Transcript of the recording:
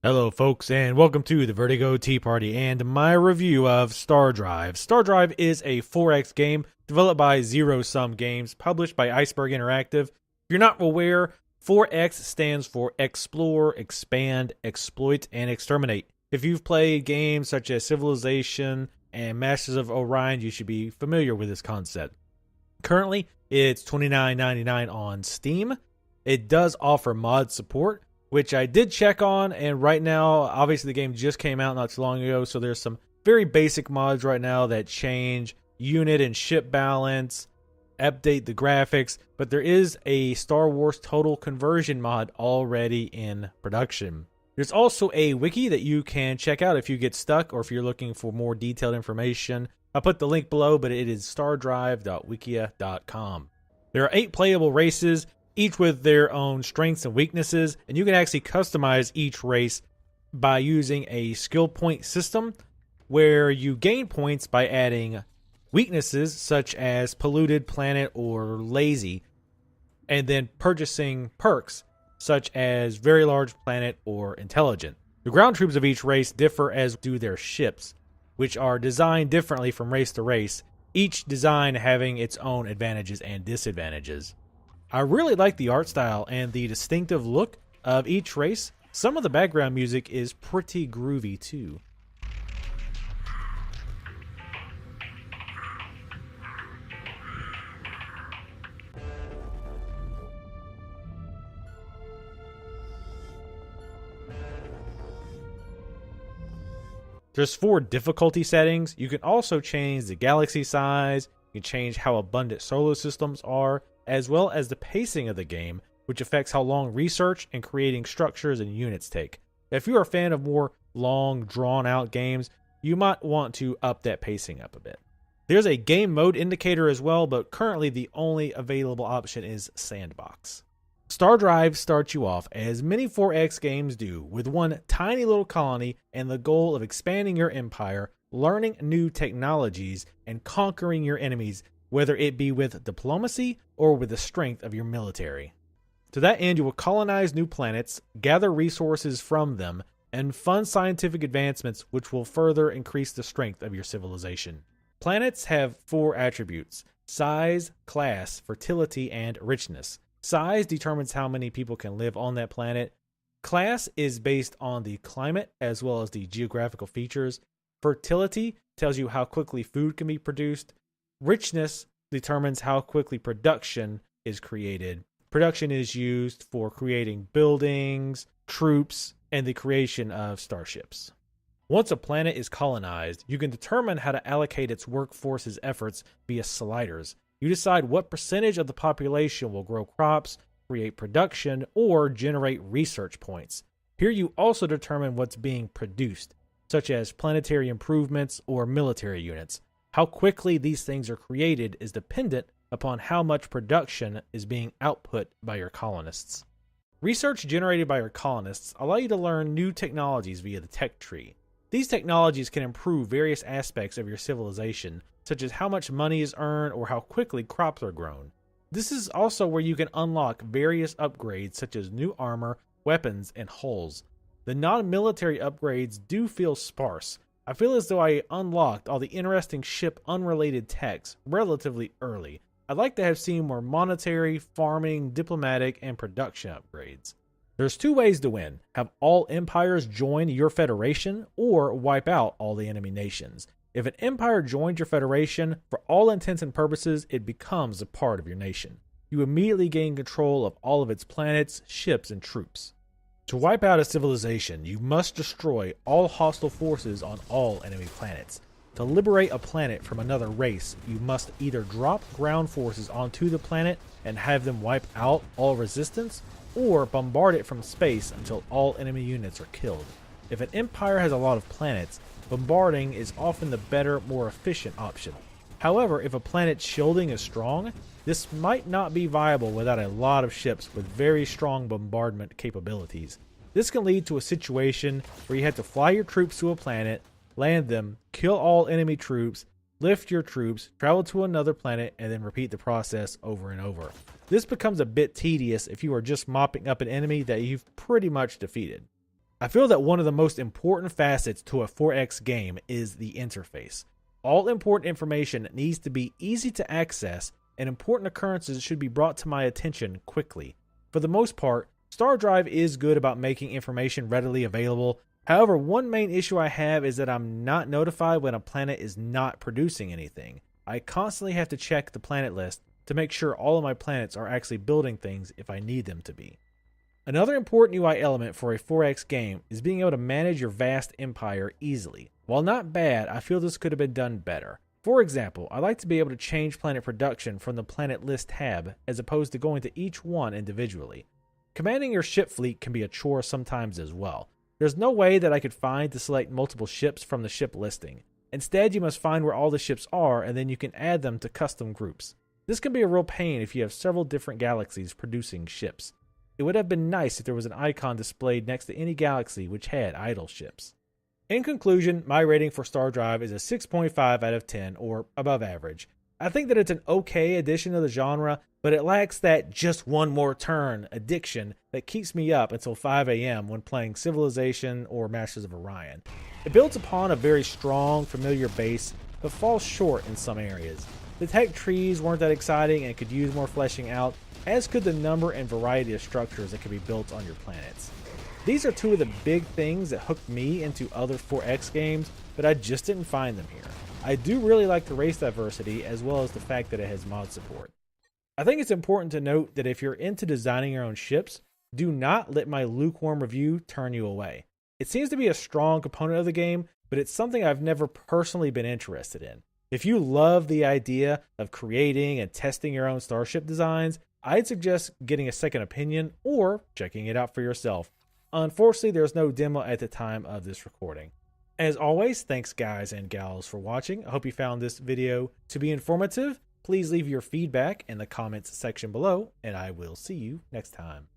Hello folks and welcome to the Vertigo Tea Party and my review of Stardrive. Stardrive is a 4X game developed by Zero Sum Games, published by Iceberg Interactive. If you're not aware, 4X stands for Explore, Expand, Exploit, and Exterminate. If you've played games such as Civilization and Masters of Orion, you should be familiar with this concept. Currently, it's $29.99 on Steam. It does offer mod support, which I did check on, and right now, obviously the game just came out not too long ago, so there's some very basic mods right now that change unit and ship balance, update the graphics, but there is a Star Wars Total Conversion mod already in production. There's also a wiki that you can check out if you get stuck or if you're looking for more detailed information. I'll put the link below, but it is stardrive.wikia.com. There are 8 playable races, each with their own strengths and weaknesses, and you can actually customize each race by using a skill point system where you gain points by adding weaknesses such as polluted, planet, or lazy, and then purchasing perks such as very large planet or intelligent. The ground troops of each race differ as do their ships, which are designed differently from race to race, each design having its own advantages and disadvantages. I really like the art style and the distinctive look of each race. Some of the background music is pretty groovy too. There's 4 difficulty settings. You can also change the galaxy size, you can change how abundant solar systems are, as well as the pacing of the game, which affects how long research and creating structures and units take. If you're a fan of more long, drawn-out games, you might want to up that pacing up a bit. There's a game mode indicator as well, but currently the only available option is Sandbox. Stardrive starts you off, as many 4X games do, with one tiny little colony and the goal of expanding your empire, learning new technologies, and conquering your enemies, whether it be with diplomacy or with the strength of your military. To that end, you will colonize new planets, gather resources from them, and fund scientific advancements which will further increase the strength of your civilization. Planets have 4 attributes: size, class, fertility, and richness. Size determines how many people can live on that planet. Class is based on the climate as well as the geographical features. Fertility tells you how quickly food can be produced. Richness determines how quickly production is created. Production is used for creating buildings, troops, and the creation of starships. Once a planet is colonized, you can determine how to allocate its workforce's efforts via sliders. You decide what percentage of the population will grow crops, create production, or generate research points. Here you also determine what's being produced, such as planetary improvements or military units. How quickly these things are created is dependent upon how much production is being output by your colonists. Research generated by your colonists allow you to learn new technologies via the tech tree. These technologies can improve various aspects of your civilization, such as how much money is earned or how quickly crops are grown. This is also where you can unlock various upgrades such as new armor, weapons, and hulls. The non-military upgrades do feel sparse. I feel as though I unlocked all the interesting ship unrelated techs relatively early. I'd like to have seen more monetary, farming, diplomatic, and production upgrades. There's 2 ways to win: have all empires join your federation, or wipe out all the enemy nations. If an empire joins your federation, for all intents and purposes, it becomes a part of your nation. You immediately gain control of all of its planets, ships, and troops. To wipe out a civilization, you must destroy all hostile forces on all enemy planets. To liberate a planet from another race, you must either drop ground forces onto the planet and have them wipe out all resistance, or bombard it from space until all enemy units are killed. If an empire has a lot of planets, bombarding is often the better, more efficient option. However, if a planet's shielding is strong, this might not be viable without a lot of ships with very strong bombardment capabilities. This can lead to a situation where you have to fly your troops to a planet, land them, kill all enemy troops, lift your troops, travel to another planet, and then repeat the process over and over. This becomes a bit tedious if you are just mopping up an enemy that you've pretty much defeated. I feel that one of the most important facets to a 4X game is the interface. All important information needs to be easy to access, and important occurrences should be brought to my attention quickly. For the most part, Stardrive is good about making information readily available. However, one main issue I have is that I'm not notified when a planet is not producing anything. I constantly have to check the planet list to make sure all of my planets are actually building things if I need them to be. Another important UI element for a 4X game is being able to manage your vast empire easily. While not bad, I feel this could have been done better. For example, I like to be able to change planet production from the planet list tab as opposed to going to each one individually. Commanding your ship fleet can be a chore sometimes as well. There's no way that I could find to select multiple ships from the ship listing. Instead, you must find where all the ships are and then you can add them to custom groups. This can be a real pain if you have several different galaxies producing ships. It would have been nice if there was an icon displayed next to any galaxy which had idle ships. In conclusion, my rating for Stardrive is a 6.5 out of 10, or above average. I think that it's an okay addition to the genre, but it lacks that just one more turn addiction that keeps me up until 5 a.m. when playing Civilization or Masters of Orion. It builds upon a very strong, familiar base, but falls short in some areas. The tech trees weren't that exciting and could use more fleshing out, as could the number and variety of structures that can be built on your planets. These are two of the big things that hooked me into other 4X games, but I just didn't find them here. I do really like the race diversity as well as the fact that it has mod support. I think it's important to note that if you're into designing your own ships, do not let my lukewarm review turn you away. It seems to be a strong component of the game, but it's something I've never personally been interested in. If you love the idea of creating and testing your own starship designs, I'd suggest getting a second opinion or checking it out for yourself. Unfortunately, there's no demo at the time of this recording. As always, thanks guys and gals for watching. I hope you found this video to be informative. Please leave your feedback in the comments section below, and I will see you next time.